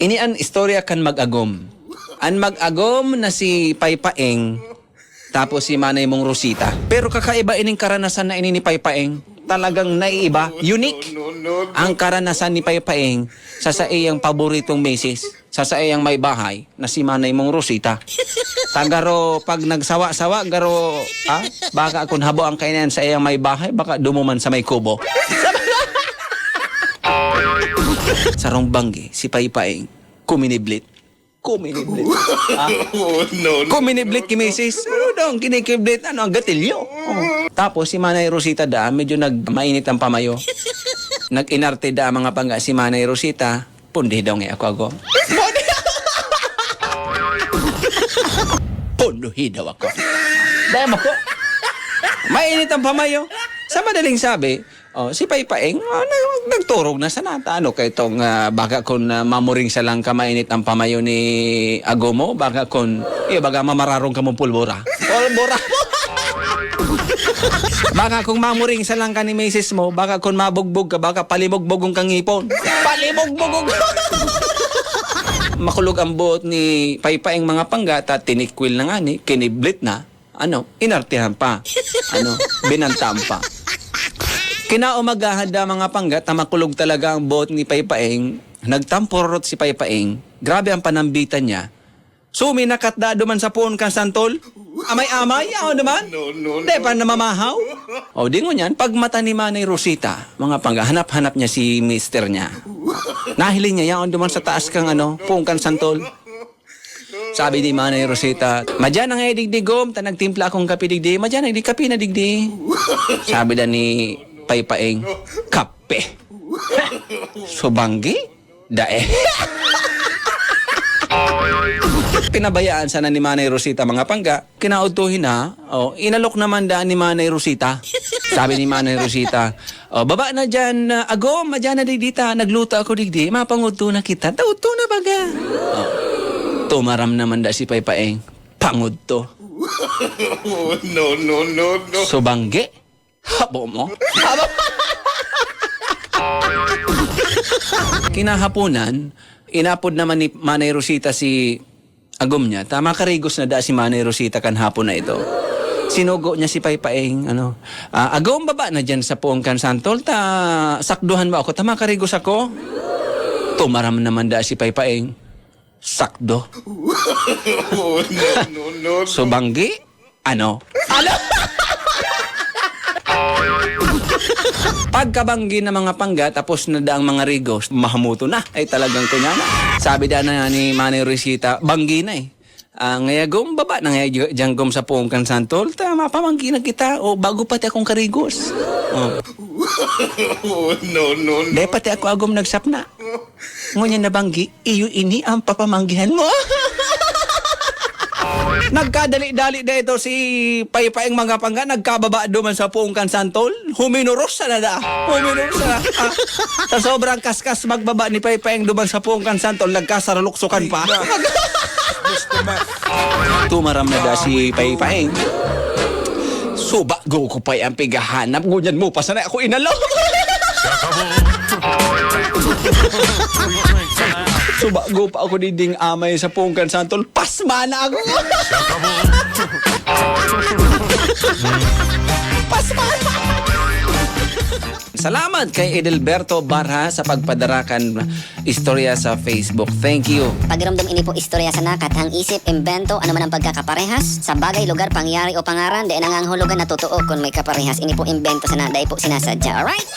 Ini an istorya kan mag-agom. An mag-agom na si Paypaeng, tapos si Manay mong Rosita. Pero kakaiba ining karanasan na ini ni Paypaeng. Talagang naiiba, unique. Ang karanasan ni Paypaeng sa iyang paboritong misis, sa iyang may bahay na si Manay mong Rosita. Tagaro pag nagsawa-sawa garo baka kung habo ang kainan sa iyang may bahay baka dumuman sa may kubo. Sarong banggi si Paypaeng kuminiblit. Kuminiblit. Kuminiblit ki misis. Ano dong kinikiblit ang gatilyo. Tapos si Manay Rosita medyo mainit ang pamayo. Nag-inarte mga pangga si Manay Rosita. Pundi daw nga ako. Punduhi daw ako. Dahil mo ko. Mainit ang pamayo. Sa madaling sabi, si Paypaeng, nagturog na sa nata. Ano kay itong baka kung mamuring sa lang ka mainit ang pamayo ni Agomo, baka kung, baga mamararong ka mong pulbora. Pulbora mo! Baka kung mamuring sa lang ka ni misis mo, baka kung mabugbog ka, baka palibugbogong kang ngipon. Palibugbogong! Makulog ang buot ni Paypaeng mga panggata, tinikwil na nga ni, kiniblit na, inartihan pa, binantam pa. Kinaumagahan da mga panggat na makulog talaga ang buot ni Paypaeng, nagtamporot si Paypaeng, grabe ang panambitan niya. Sumi nakatda duman sa puon kan santol, amay-amay, naman? Di pa namamahaw? Di ngo niyan, pag mata ni Manay Rosita, mga pangga, hanap-hanap niya si mister niya. Nahiling niya yan duman sa taas kang puon kan santol. Sabi ni Manay Rosita, madyan ang digdigom, nagtimpla akong kape digdi, madyan ang kape na digdi. Sabi na ni Paypaeng, kape. Subanggi? Dae. Pinabayaan sana ni Manay Rosita mga pangga, kinautuhin na, inalok naman daan ni Manay Rosita. Sabi ni Manay Rosita, baba na dyan, agom, madyan na digdita, nagluto ako digdi, mapanguto na kita, tauto na baga. Tumaram naman da si Paypaeng, pangudto. No. Subanggi? Habo mo? Kinahaponan, inapod naman ni Manay Rosita si agom niya. Tama karigos na da si Manay Rosita kan hapon na ito. Sinugo niya si Paypaeng, agom baba na dyan sa puong kan santol, sakduhan mo ako, tama karigos ako. Tumaram naman da si Paypaeng, sakdo. No. Subanggi? Ano? Pagkabanggi na mga pangga, tapos na daang mga rigos, mahamuto na. Ay talagang kunyana. Sabi da na ni Manay Rosita, banggi na ngayagom, baba na ngayaggom sa puong kan santol, mapamanggi na kita, bago pati akong karigos. No. Dahil pati ako agom nagsapna. Ngunyan na banggi, iyo ini ang papamanggihan mo. Nagkadali-dali da ito si Paypaeng mga pangga, nagkababa duman sa puong kan santol, huminuros na da. Sa sobrang kaskas magbaba ni Paypaeng duman sa puong kan santol, nagkasaraluksukan pa. Tumaram na da si Paypaeng. Suba, go ko pa'y ang pigahanap, ngunyan mo pa sana ako inalaw. Subago pa ako diding amay sa pungkan santol. Pasma na ako! Pasma na! Salamat kay Edelberto Barha sa pagpadarakan istorya sa Facebook. Thank you. Pagramdam ini po istorya sa nakat, ang isip, imbento, ano man ang pagkakaparehas, sa bagay, lugar, pangyari o pangaran, di ang hulugan na totoo kung may kaparehas. Ini po imbento sa na, dahil po sinasadya. Alright?